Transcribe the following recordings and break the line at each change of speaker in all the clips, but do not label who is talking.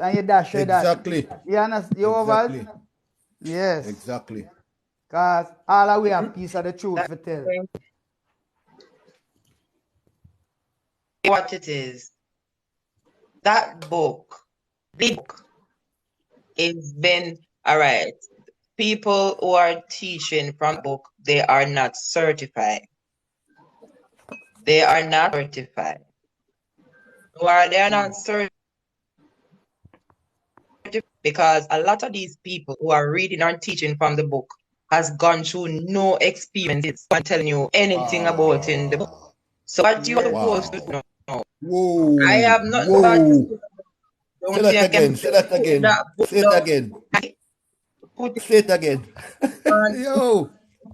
and you dash with that.
Exactly.
You understand? You over?
Exactly.
Yes.
Exactly.
Because all of we have piece of the truth
That's
to tell.
what it is. That book, the book, is been all right. People who are teaching from the book, they are not certified. They are not certified. Why they are not certified? Because a lot of these people who are reading and teaching from the book has gone through no experiences and telling you anything about in the book.
Ah,
So what you are
Yes.
supposed to
wow.
know. I
Whoa.
have not bad to
Whoa.
say.
Say
Don't
that
think I can
again. Say that
put
again.
that book
Say it
down.
again.
I put it
Say it again.
on.
Yo,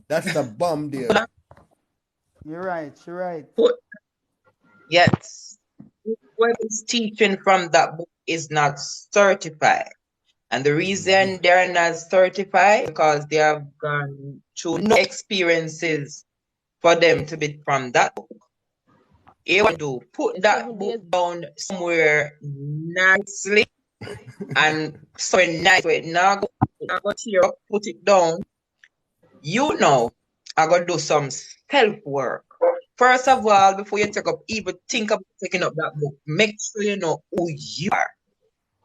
that's the bomb there.
You're right. You're right.
Put yes. Whoever is teaching from that book is not certified. And the reason they're not certified because they have gone through no experiences for them to be from that book. You want to put that book down somewhere nicely and somewhere nice where it now go tear up, put it down. You know, I gotta do some self work. First of all, before you take up, even think about taking up that book, make sure you know who you are.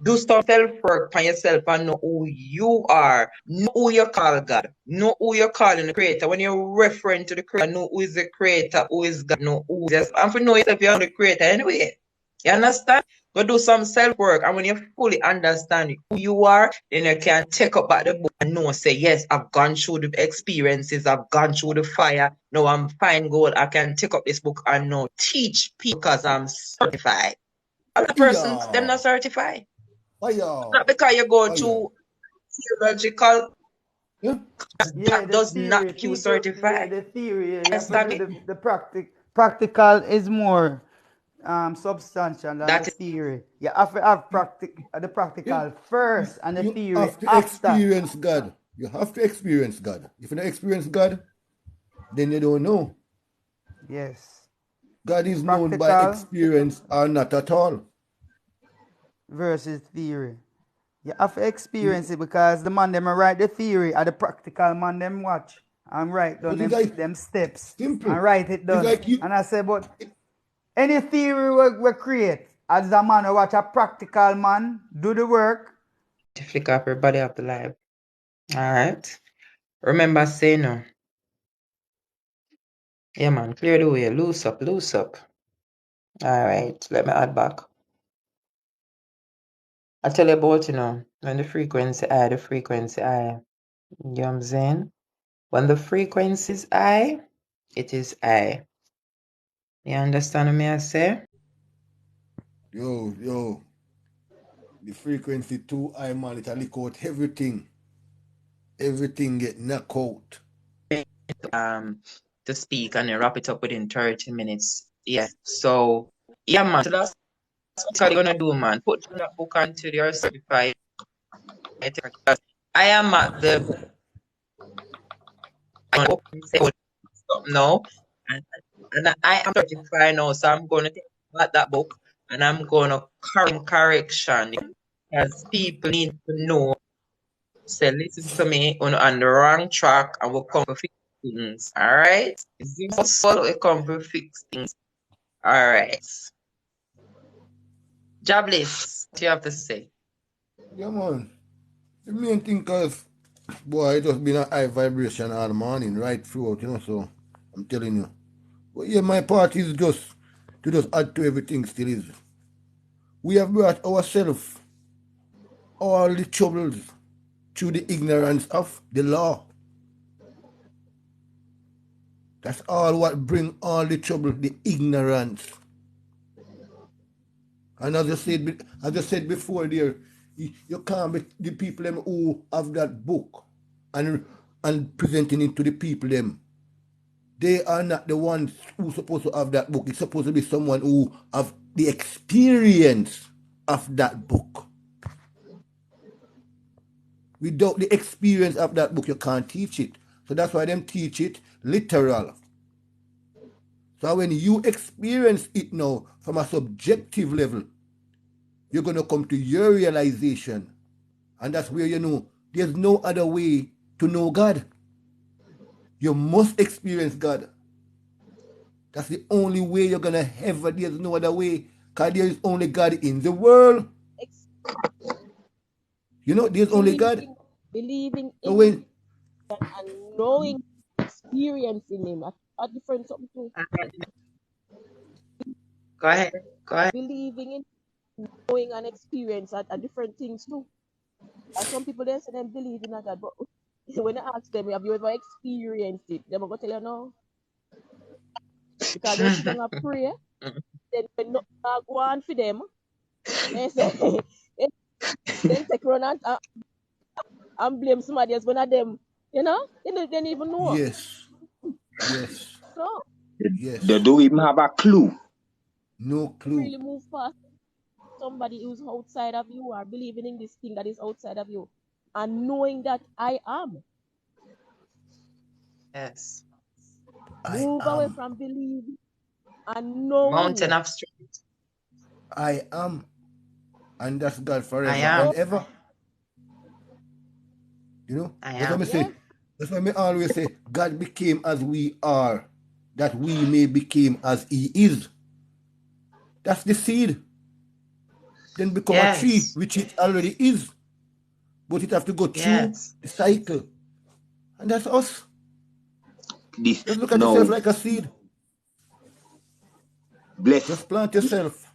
Do some self work on yourself and know who you are. Know who you call God. Know who you're calling the creator. When you're referring to the creator, know who is the creator, who is God, know who is. And for know yourself, you're the creator anyway. You understand? Go do some self work. And when you fully understand who you are, then you can take up back the book and know, say, yes, I've gone through the experiences, I've gone through the fire. Now I'm fine gold. I can take up this book and now teach people because I'm certified. Other persons, them
Fire.
not certified.
Fire.
Not because you go
Fire.
to theological,
Yeah.
Yeah,
that
the
does not
theory.
make you
People, yeah,
certified.
the theory. Yeah, you have to
Understand
do
me?
the practical is more substantial than the
That is
theory. You have to have the
Yeah.
practical first and the
You
theory
have to
after.
experience God. You have to experience God. If you don't experience God, then you don't know.
Yes.
God is known by
Practical
experience or not at all.
versus theory. You have to experience it because the man them write the theory and the practical man them watch and write down
But it's like
them steps
simple.
and write it
It's
down.
like you.
And I say, but any theory we create as a man who watch a practical man do the work.
to flick up everybody up the live. All right. Remember, say no. Yeah, man. Clear the way. Loose up. Loose up. All right. Let me add back. I tell you about, when the frequency high, the frequency high. You know what I'm saying? When the frequency is high, it is high. You understand what me I say?
Yo. The frequency too high, man. It lick out everything. Everything get knocked out.
To speak and then wrap it up within 30 minutes. Yeah. So, yeah, man. So that's what you're gonna do, man. Put that book until you're certified. I am at the now, and I am certified now, so I'm gonna take back that book and I'm gonna correction as people need to know. Say, listen to me on the wrong track, and we'll come to fix things. All right, this solo will come to fix things. All right, Jobless, what do you have to say?
Yeah, man. The main thing, cause boy, it just been a high vibration all morning, right throughout, so I'm telling you. But yeah, my part is just to just add to everything still is. We have brought ourselves all the troubles through the ignorance of the law. That's all what bring all the trouble, the ignorance. And as I said before there, you can't be the people them who have that book and presenting it to the people them. They are not the ones who supposed to have that book. It's supposed to be someone who have the experience of that book. Without the experience of that book, you can't teach it. So that's why them teach it literal. So when you experience it now from a subjective level, you're going to come to your realization. And that's where you know there's no other way to know God. You must experience God. That's the only way you're going to ever. There's no other way. Because there is only God in the world. You know, there's only God.
Believing
So
in
when
him and knowing, experiencing him are different something too.
Go ahead. Go ahead.
Believing in, knowing and experience are different things too. And some people they say them believe in a God, but when I ask them, have you ever experienced it? They're gonna tell you no. Because they sit down and pray, then when nothing go on for them, they say then take run and blame somebody else when of them, you know, they don't even know.
yes, yes,
So
yes,
They don't even have a clue.
no clue.
really move past somebody who's outside of you or believing in this thing that is outside of you and knowing that I am.
Yes.
Move away from believing and knowing.
Mountain of strength.
I am. And that's God forever
I am.
and ever. You know?
I
That's what
am.
I say. That's why I always say, God became as we are, that we may become as he is. That's the seed. Then become a tree,
Yes.
which it already is. But it have to go through
Yes.
the cycle. And that's us.
This
Just look at
no
yourself like a seed.
bless.
Just plant yourself.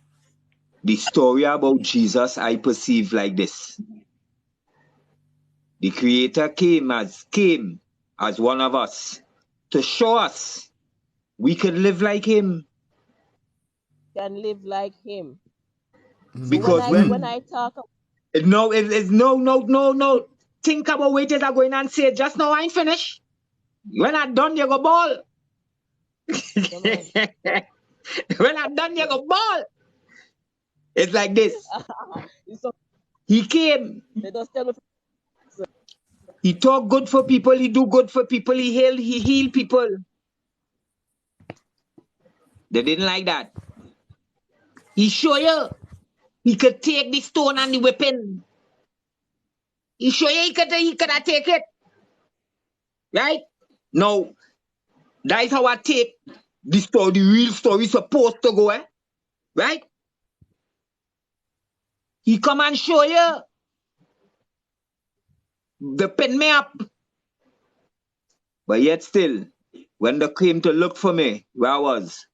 The story about Jesus I perceive like this. The Creator came as one of us to show us we could live like him.
Can live like him. So
Because
when I talk
no, it's no. Think about what it is going and say. Just now I ain't finished. When I'm done, you go ball. When I'm done, you go ball. It's like this.
so
He came.
they just tell me
He talk good for people. He do good for people. He heal people. They didn't like that. He show you he could take the stone and the weapon. He show you he could take it. Right? Now, that is how I take the story, the real story supposed to go, right? He come and show you. They pin me up. But yet still, when they came to look for me, where I was,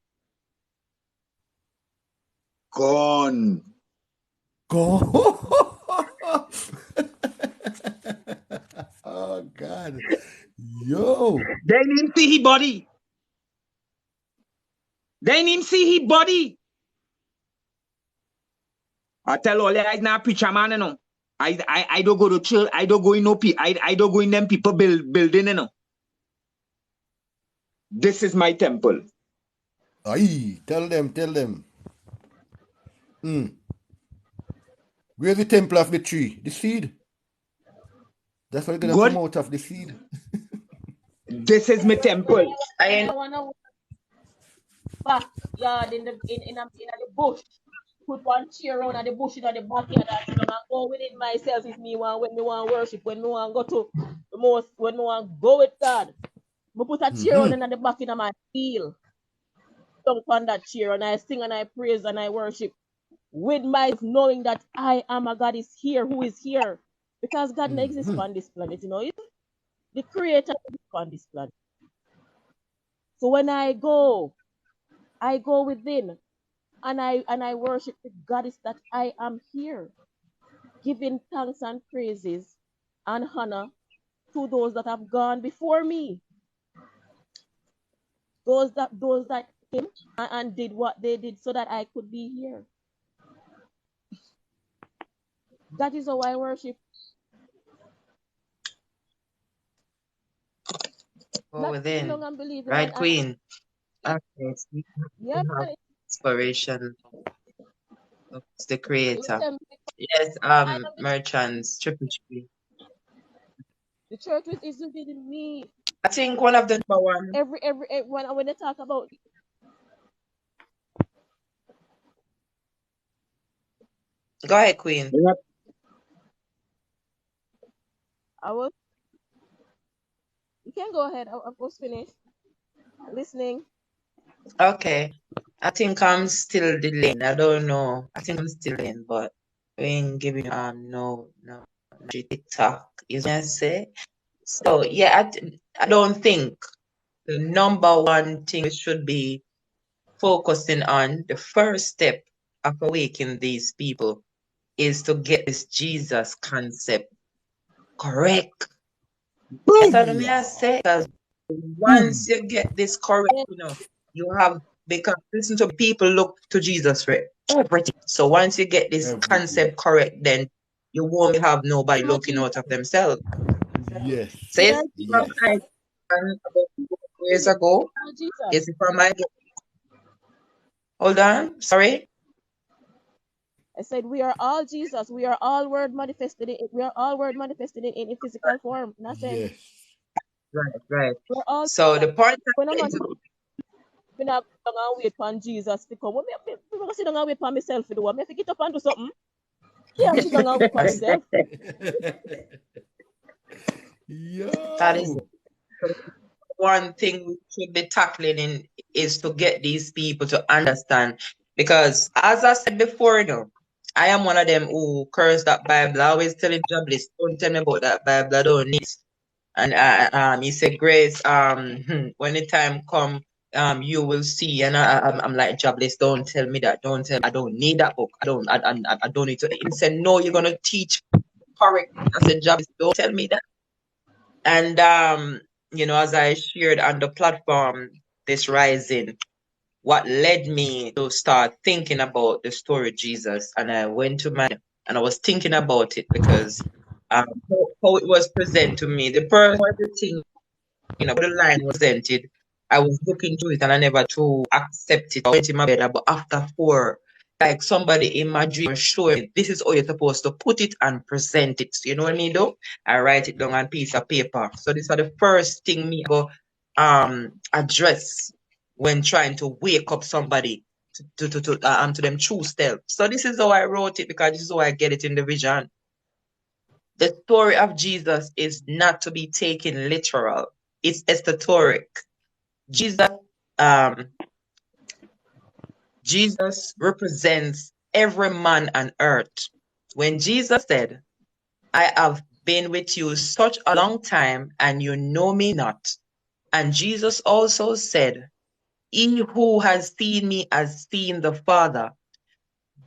gone.
Oh, God. Yo.
They didn't even see his body. They didn't even see his body. I tell all you guys now, preacher man, you know. I don't go to church. I don't go in no I don't go in them people building, you know. This is my temple.
Aye, tell them. Where's the temple of the tree? The seed. That's what you're going to come out of, the seed.
This is my temple.
I wanna backyard in the bush. Put one chair around at the bush in the backyard and go within myself if me want when me want worship, when me want go to the most, when me want go with God. Me put a chair on in the back in my field. Jump on that chair and I sing and I praise and I worship with my knowing that I am a God is here, who is here. Because God exists on this planet, you know. The creator on this planet. So when I go within and I worship the goddess that I am here, giving thanks and praises and honor to those that have gone before me. Those that came and did what they did so that I could be here. That is how I worship.
Go within.
Right,
Queen. Okay.
Yeah.
Inspiration. It's the creator. Yes, merchants, triple G.
The church is within me.
I think one of the number one.
Every when they talk about
Go ahead, Queen.
You can go ahead. I was finished listening.
Okay. I think I'm still delaying. I don't know. I think I'm still delaying, but we ain't giving no TikTok. You can say. So yeah, I don't think the number one thing we should be focusing on, the first step of awakening these people, is to get this Jesus concept correct. That's what I say. Because once you get this correct, you have, because listen to people look to Jesus for everything. So once you get this
Everything.
concept correct, then you won't have nobody looking out of themselves.
Yes.
So it's from
Yes.
about 4 years ago.
Jesus.
Yes, from my hold on, sorry.
I said we are all Jesus. We are all word manifested. We are all word manifested in physical form. Nothing.
Yes.
Right.
We're all
So
Jesus.
the point
When I'm
I'm
not, when I'm gonna wait for Jesus to come. I'm gonna sit down and wait for myself to do. I'm gonna get up and do something. Yeah, sit down and wait for myself.
that is
Yo.
one thing we should be tackling in, is to get these people to understand. Because as I said before, I am one of them who curse that Bible. I always telling Jobless, don't tell me about that Bible, I don't need it. And he said, Grace, when the time come, you will see. And I'm like, Jobless, don't tell me that. Don't tell me. I don't need that book. I don't need to. He said, no, you're gonna teach correct. I said, Jobless, don't tell me that. And as I shared on the platform this rising, what led me to start thinking about the story of Jesus, and I went to my and I was thinking about it because how it was presented to me, the first thing, the line was presented, I was looking through it and I never to accept it. I went in my bed, but after 4, like somebody in my dream showed me, this is how you're supposed to put it and present it. So you know what I mean, though? I write it down on a piece of paper. So this is the first thing me go address when trying to wake up somebody to them true self. So this is how I wrote it, because this is how I get it in the vision. The story of Jesus is not to be taken literal. It's esoteric. Um, Jesus represents every man on earth. When Jesus said, I have been with you such a long time and you know me not. And Jesus also said, he who has seen me has seen the Father.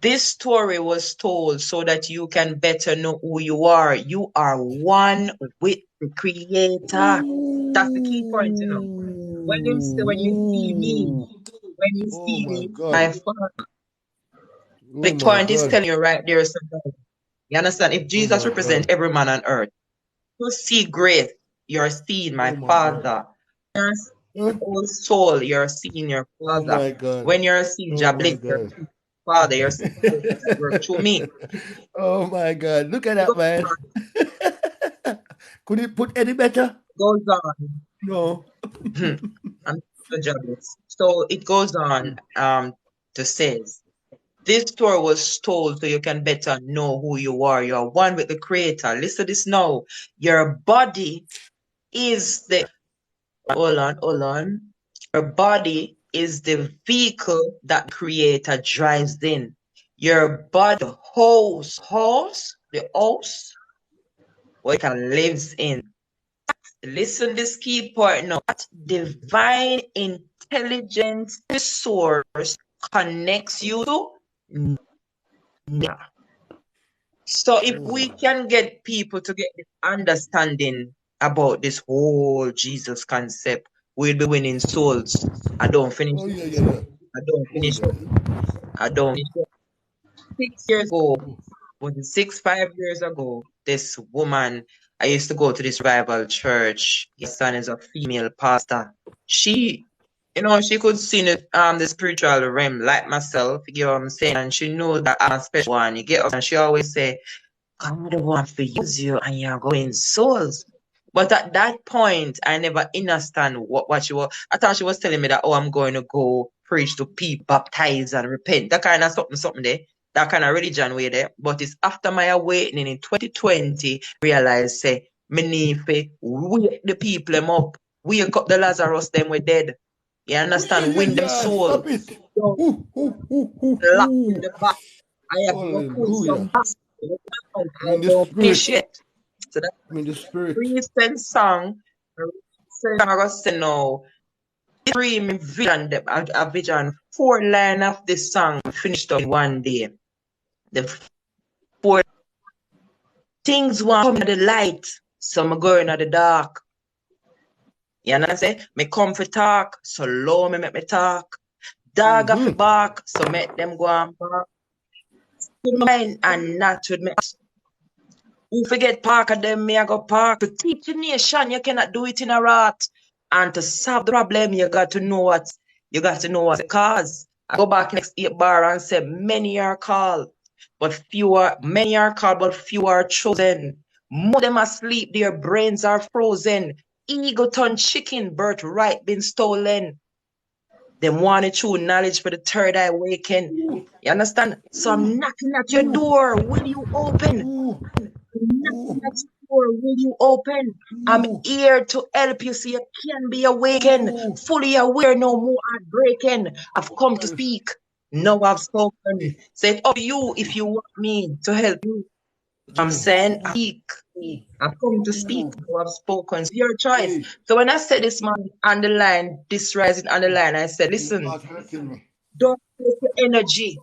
This story was told so that you can better know who you are. You are one with the Creator. That's the key point, When you see me, when you
Oh
see
my
me, my
God.
Father.
Oh
The
my
point is
God.
telling you right there. You understand? If
Oh
Jesus
my
represents
God.
every man on earth, you see grace, you're seeing my
Oh my God.
Father. Your
Huh?
whole soul, you're seeing your
Oh
Father.
my God.
When you're seeing
Oh my
Jablis, you're
God.
seeing Father, you're seeing Jesus work through me.
Oh my God. Look at
It
that, man. Could it put any better?
goes on.
No.
I'm the Jablis. So it goes on to says, this story was told so you can better know who you are. You are one with the Creator. Listen to this now. Your body is the hold on. Your body is the vehicle that Creator drives in. Your body, the house, what can lives in. Listen this key point now. That divine intelligence source connects you to yeah. So if we can get people to get this understanding about this whole Jesus concept, we'll be winning souls. I don't finish
Oh
it.
yeah, yeah, yeah.
I don't
Oh
finish
yeah,
it.
yeah.
I don't finish it. 6 years ago, was it 5 years ago, this woman, I used to go to this revival church. His son is a female pastor. She, she could see the spiritual realm like myself, you know what I'm saying? And she knew that I'm a special one. You get up and she always say, God wants to use you and you're going souls. But at that point, I never understand what she was. I thought she was telling me that, oh, I'm going to go preach to people, baptize and repent. That kind of something there. that kind of religion way there. But it's after my awakening in 2020, realize say, me need to wake the people them up. Wake up the Lazarus, them were dead. You understand? Win them soul.
Stop it.
Don't lock in the back. I have to pull some
Hallelujah.
back.
I mean, the
Don't finish
spirit.
it. So that's
I mean, the spirit.
recent song. I'm gonna say now. Dream vision, a vision. 4 line of this song finished up in one day. The 4 things want come in the light, so I'm going in the dark. You know what I'm saying? Me come for talk, so low me make me talk. Dog off the bark, so make them go and bark. With mine and not with me. Who forget park of them, me I go park. To teach the nation, you cannot do it in a rat. And to solve the problem, you got to know what the cause. I go back next 8 bar and say, many are called, many are called, but few are chosen. More of them asleep, their brains are frozen. Ego turn chicken, birthright been stolen. Them wanted true knowledge for the third eye awaken. You understand? So I'm knocking at your door. Will you open? Knocking at your door. Will you open? I'm here to help you so you can be awakened. Fully aware, no more heartbreaking. I've come to speak. No, I've spoken. Say it up to you if you want me to help you. I'm saying speak. I've come to speak. No, I've spoken. It's your choice. So when I said this man on the line, this rising on the line, I said, listen, don't waste your energy.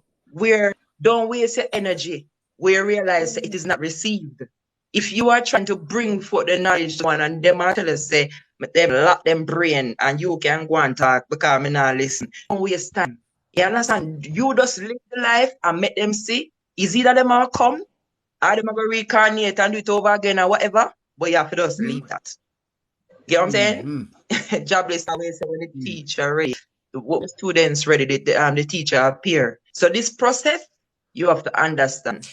Don't waste your energy where you realize it is not received. If you are trying to bring forth the knowledge to one and them are tell us say, them lock them brain and you can go and talk because I'm not listen. Don't waste time. You understand? You just live the life and make them see. Is either them all come or them go reincarnate and do it over again or whatever, but you have to just leave that. You know what I'm saying? Jobless always say when the teacher ready, the students ready, the teacher appear. So this process, you have to understand.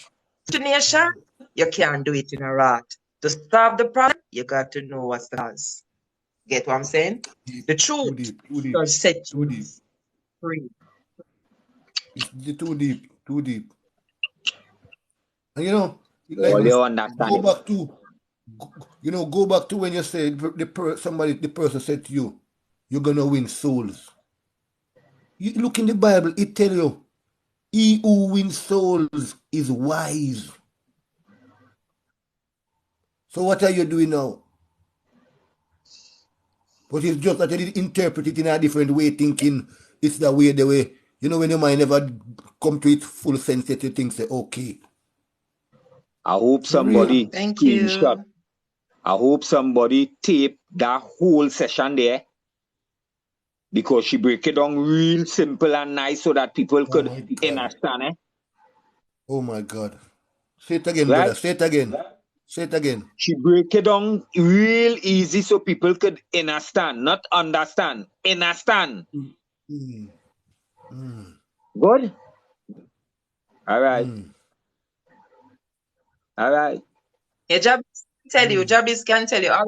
To nation, you can't do it in a rat. To solve the problem, you got to know what's the cause. Get what I'm saying? The truth will set you free.
It's too deep. And you know, go back to when you said the person said to you, you're gonna win souls. You look in the Bible, it tell you, he who wins souls is wise. So what are you doing now? But it's just that you did interpret it in a different way, thinking it's the way. You know, when your mind never come to its full sense, that you think, say, okay.
I hope somebody
screenshot.
I hope somebody tape that whole session there, because she break it down real simple and nice so that people could understand it.
Oh my God. Say it again,
Right?
brother. Say it again. Say it again.
She break it down real easy so people could understand, not understand. Understand. Good? All right. All right.
Yeah, Jabis can tell you. All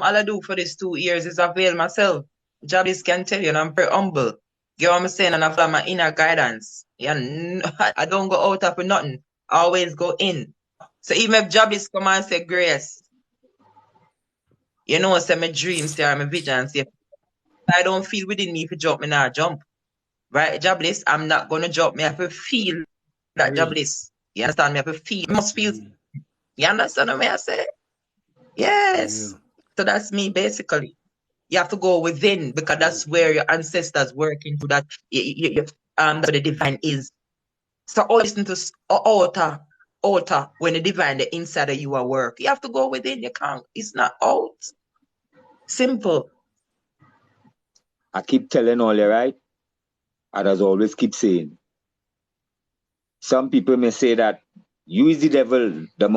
I do for these 2 years is avail myself. Jabis can tell you, and I'm very humble. You know what I'm saying? And I follow my inner guidance. Yeah, I don't go out of nothing. I always go in. So even if Jabis come and say grace, you know, say my dreams, say my visions, say I don't feel within me if you jump, me now jump. Right, Jablis, I'm not gonna jump. Me have to feel that Jablis. You understand? Me have to feel. Must feel. You understand what I say? Yes. So that's me basically. You have to go within because that's where your ancestors work into that. That's where the divine is. So all listen to altar when the divine, the inside of you are work. You have to go within. You can't. It's not out. Simple.
I keep telling all you, right? I just always keep saying. Some people may say that you is the devil. They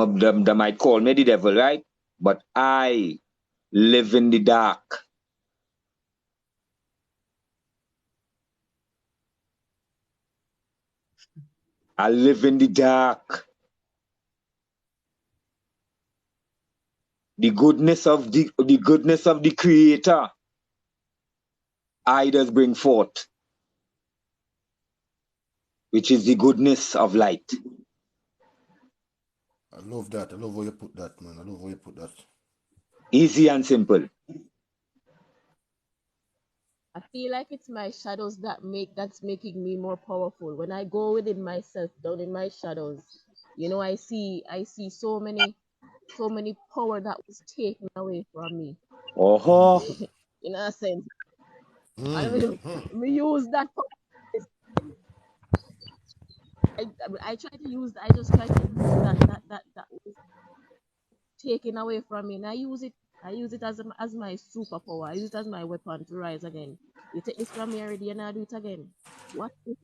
might call me the devil, right? But I live in the dark. I live in the dark. The goodness of the Creator, I just bring forth. which is the goodness of light.
I love that. I love how you put that, man. I love how you put that.
Easy and simple.
I feel like it's my shadows that's making me more powerful. When I go within myself, down in my shadows, I see so many power that was taken away from me.
Oh,
In a sense, I mean, we use that. I try to use. I just try to use that was taken away from me, and I use it. I use it as my superpower. I use it as my weapon to rise again. You take this from me already, and I do it again. Watch this.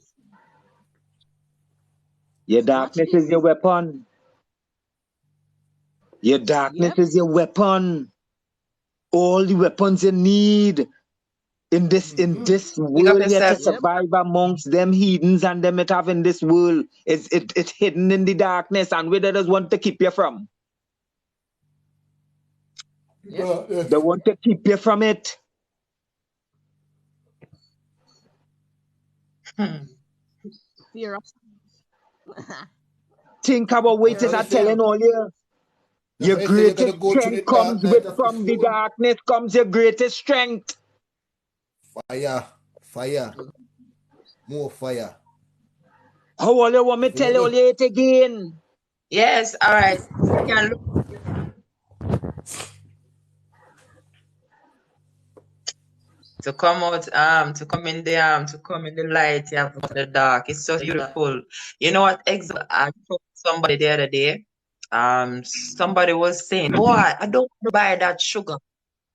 your
Watch
darkness
this.
is your weapon. Your darkness
Yep.
is your weapon. All the weapons you need in this
Big up
world here to
yourself.
Yep.
survive amongst them heathens and them it have in this world. It's hidden in the darkness, and where they just want to keep you from.
Yep.
They want to keep you from it.
Fear of.
Think about what
Fear
it is
of
I'm telling all you. Your
That's why you say you gotta
greatest
go through the
strength
dark
comes
night of the
from the
soul.
darkness comes your greatest strength.
Fire. Fire. More fire.
How all you want me tell all you it again?
Yes, all right. You can look to come out, to come in the light, you have to come in the dark. It's so beautiful. You know what? I told somebody the other day. Somebody was saying, "Boy, I don't want to buy that sugar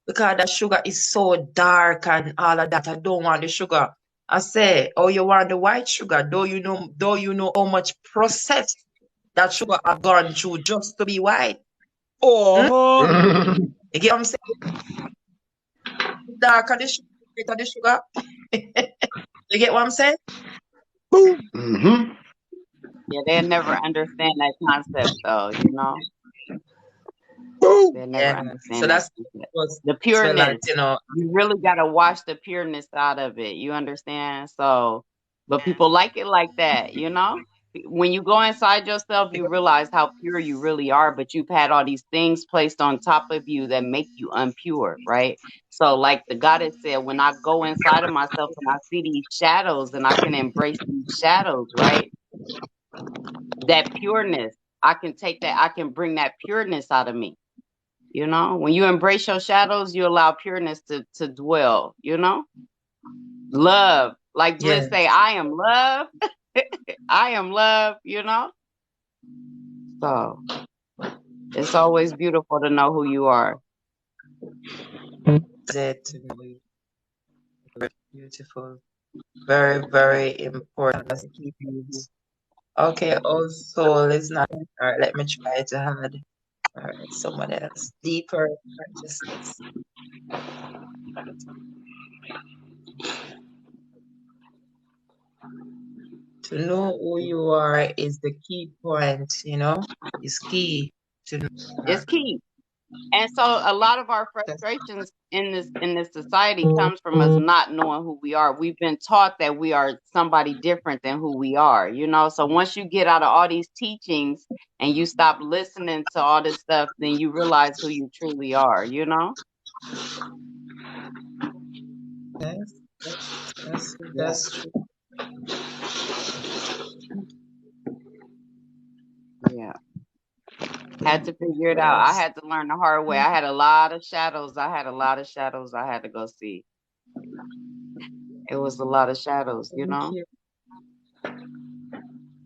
because that sugar is so dark and all of that. I don't want the sugar." I say, "Oh, you want the white sugar? Though you know how much process that sugar have gone through just to be white.
Oh,
You get what I'm saying? Darker the sugar, better the sugar. You get what I'm saying?
boom.
Yeah, they'll never understand that concept, though.
Boom.
They'll never
Yeah. So
understand that
that's
concept.
was
The
as well as,
pureness, you really got to wash the pureness out of it. You understand? So, but people like it like that. When you go inside yourself, you realize how pure you really are, but you've had all these things placed on top of you that make you impure, right? So, like the goddess said, when I go inside of myself and I see these shadows and I can embrace these shadows, right? That pureness, I can take that, I can bring that pureness out of me. When you embrace your shadows, you allow pureness to dwell, love. Like Bliss
yeah.
say, I am love. I am love, So it's always beautiful to know who you are.
That to me, very beautiful. Very, very important. Let's keep it. Okay, old soul is not. All right, let me try to add. All right, someone else. Deeper consciousness. To know who you are is the key point, It's key to know
It's
that.
key. And so a lot of our frustrations in this society comes from us not knowing who we are. We've been taught that we are somebody different than who we are, So once you get out of all these teachings and you stop listening to all this stuff, then you realize who you truly are,
Yes, that's true.
Yeah.
That's true.
Yeah. Had to figure it out. I had to learn the hard way. I had a lot of shadows. I had to go see. It was a lot of shadows,
Thank you.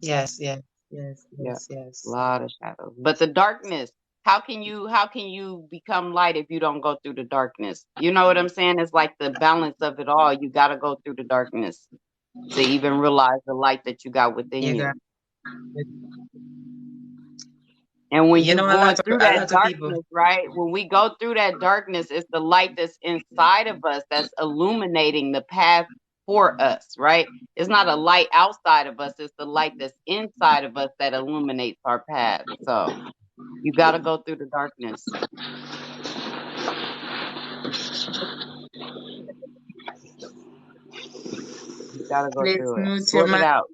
Yes, yes, yes,
Yeah,
yes,
a
yes.
lot of shadows. But the darkness, how can you become light if you don't go through the darkness? You know what I'm saying? It's like the balance of it all. You got to go through the darkness to even realize the light that you got within
You
you.
got it.
And when
You
you
know,
going through
a
that
lot of people.
darkness, right? When we go through that darkness, it's the light that's inside of us that's illuminating the path for us, right? It's not a light outside of us, it's the light that's inside of us that illuminates our path. So you got to go through the darkness. You got to go
Please
through it.
mute your
Sort it
mic.
out.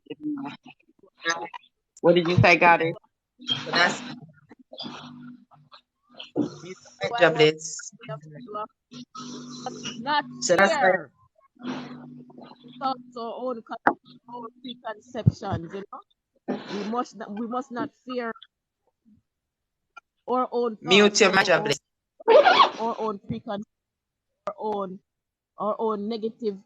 What did you say, Goddess?
So that's
So I want
jobless.
to not
So that's why
fear thoughts or own preconceptions, you know. We must not fear our own thoughts
mute your
and
mic, jobless.
our own preconceptions, our own negative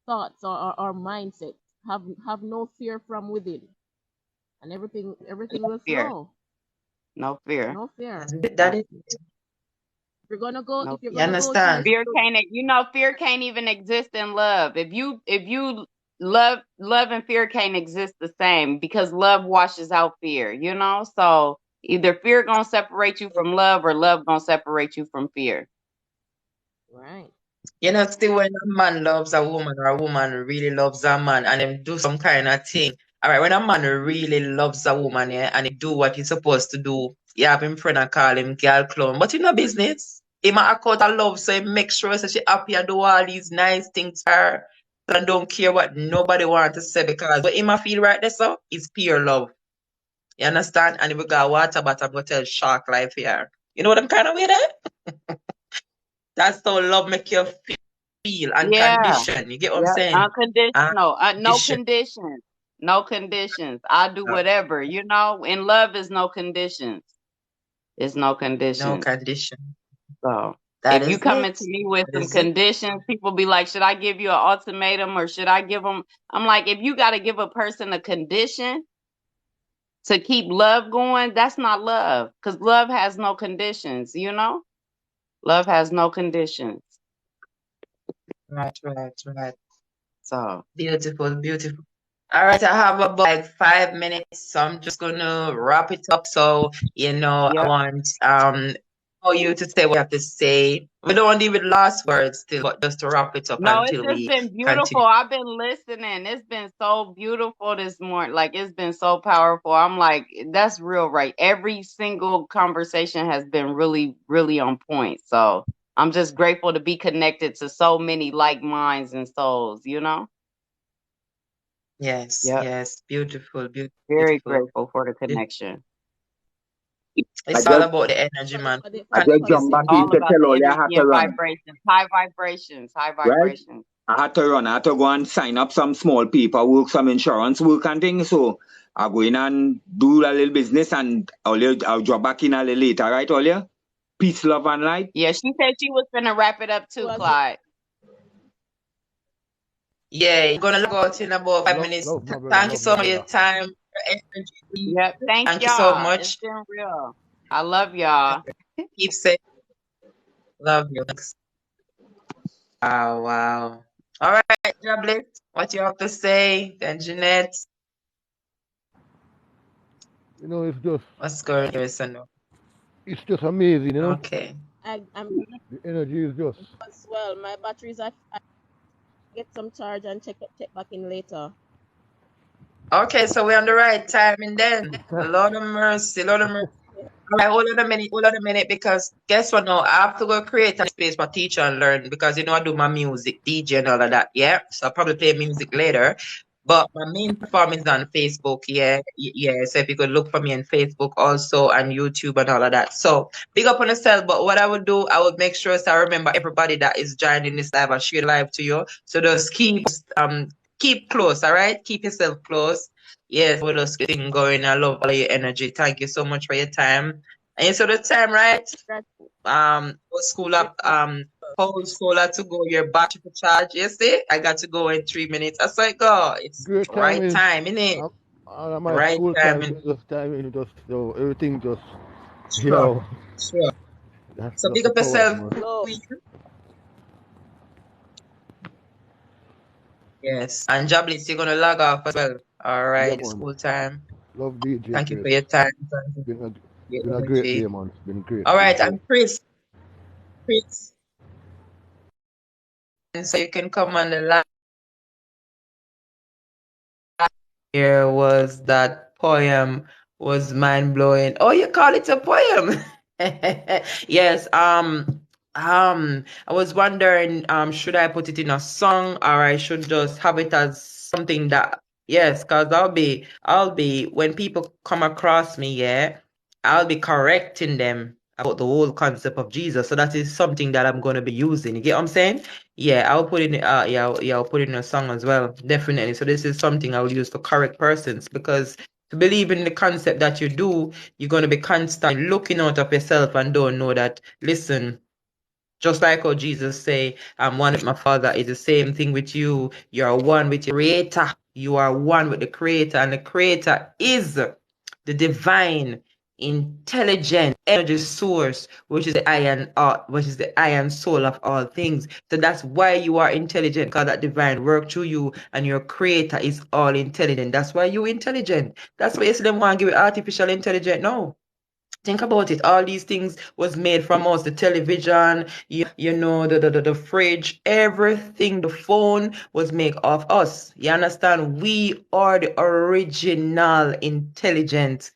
thoughts or mindset. Have no fear from within, and everything will
Fear.
flow.
No fear.
No fear.
That is,
If you're gonna go,
No
if you're
you
gonna go to
understand?
fear can't fear can't even exist in love. If you love and fear can't exist the same because love washes out fear, you know? So either fear gonna separate you from love or love gonna separate you from fear.
right.
You know, still when a man loves a woman or a woman really loves a man and them do some kind of thing. All right, when a man really loves a woman, yeah, and he do what he's supposed to do, you have him friend and call him girl clown. But in a business, he might act out of love, so he make sure that she happy and do all these nice things for her. And don't care what nobody want to say because what him a feel right there, so it's pure love. You understand? And if we got water bottom, go tell shark life here. You know what I'm kind of way there? That's how love make you feel
Yeah.
unconditioned. You get what I'm
Yeah.
saying?
Unconditional. No
Unconditioned.
conditions. No conditions. I'll do whatever. You know, in love is no conditions. It's no
No
conditions.
condition.
So
That
if you
is
come
it.
into me with
That
some
is it.
conditions, people be like, should I give you an ultimatum or should I give them? I'm like, if you got to give a person a condition to keep love going, that's not love because love has no conditions, you know? Love has no conditions.
Right.
So,
Beautiful, beautiful. All right, I have about like 5 minutes, so I'm just gonna wrap it up. So, I
yeah.
want for you to say what you have to say. We don't want to leave with last words still, but just to wrap it up
No, it's
until
just
we
been beautiful.
continue.
I've been listening. It's been so beautiful this morning. Like, it's been so powerful. I'm like, that's real, right? Every single conversation has been really, really on point. So I'm just grateful to be connected to so many like minds and souls, you know?
Yes,
Yep.
yes, beautiful,
Very
beautiful.
grateful for the connection.
It's all about the energy, man.
I just jumped back in
All
to
about
tell
the
all you I
energy
had to
and
run,
vibrations, high vibrations, high
right?
vibrations.
I had to run. I had to go and sign up some small paperwork, some insurance work and things. So I'll go in and do a little business and I'll drop back in a little later, right, Olia? Peace, love, and light.
Yeah, she said she was gonna wrap it up too, Clyde.
Yeah, you're gonna log out in about 5 minutes.
Love, my brother.
Thank you
Love,
so
my
much for your
brother.
time, your energy.
Yep. Thank
Thank you so
y'all.
much.
It's been real. I love y'all.
Keep safe. Love you. Wow. All right, Jablet, what you have to say? Then Jeanette,
You know, it's just
what's going on, son?
it's just amazing, you know.
Okay.
I'm
The energy is just
as well. My batteries I get some charge and check back in later.
Okay, so we're on the right timing then. Lord of mercy, Lord of mercy. All right, hold on a minute, because guess what now? I have to go create a space for teach and learn because I do my music, DJ and all of that, yeah? So I'll probably play music later. But my main platform is on Facebook, yeah. So if you could look for me on Facebook also and YouTube and all of that. So big up on yourself. But what I would do, I would make sure I remember everybody that is joining this live. I'll share live to you. So just keep close, all right? Keep yourself close. Yes, with us thing going. I love all your energy. Thank you so much for your time. And you saw the time, right? Whole school had to go your battery for charge. You see? I got to go in 3 minutes. I said, go. It's
great
right
timing.
time, innit?
All of my
Right
school
time.
time just timing, just so everything just
Sure.
That's
So big
the
up
power,
yourself.
man.
Hello.
Yes. And Jablis, you're gonna log off as well. All right,
Yeah, man.
school time.
Love DJ.
Thank you for
Chris.
your time.
It's been
Your
a great
energy.
day, man. It's been great.
All right, and Chris. So you can come on the live. Here was that poem was mind blowing. Oh, you call it a poem? Yes. I was wondering, should I put it in a song or I should just have it as something that Yes, because I'll be when people come across me, yeah, I'll be correcting them about the whole concept of Jesus. So that is something that I'm gonna be using. You get what I'm saying? Yeah, I'll put in I'll put in a song as well, definitely. So this is something I will use to correct persons because to believe in the concept that you do, you're gonna be constantly looking out of yourself and don't know that, listen, just like how Jesus say, I'm one with my Father, is the same thing with you. You are one with your Creator. You are one with the Creator, and the Creator is the divine, intelligent energy source, which is the iron soul of all things. So that's why you are intelligent, because that divine work through you, and your Creator is all intelligent. That's why you intelligent. That's why you see them want to give it artificial intelligence. No. Think about it. All these things was made from us. The television, the fridge, everything, the phone was made of us. You understand? We are the original intelligent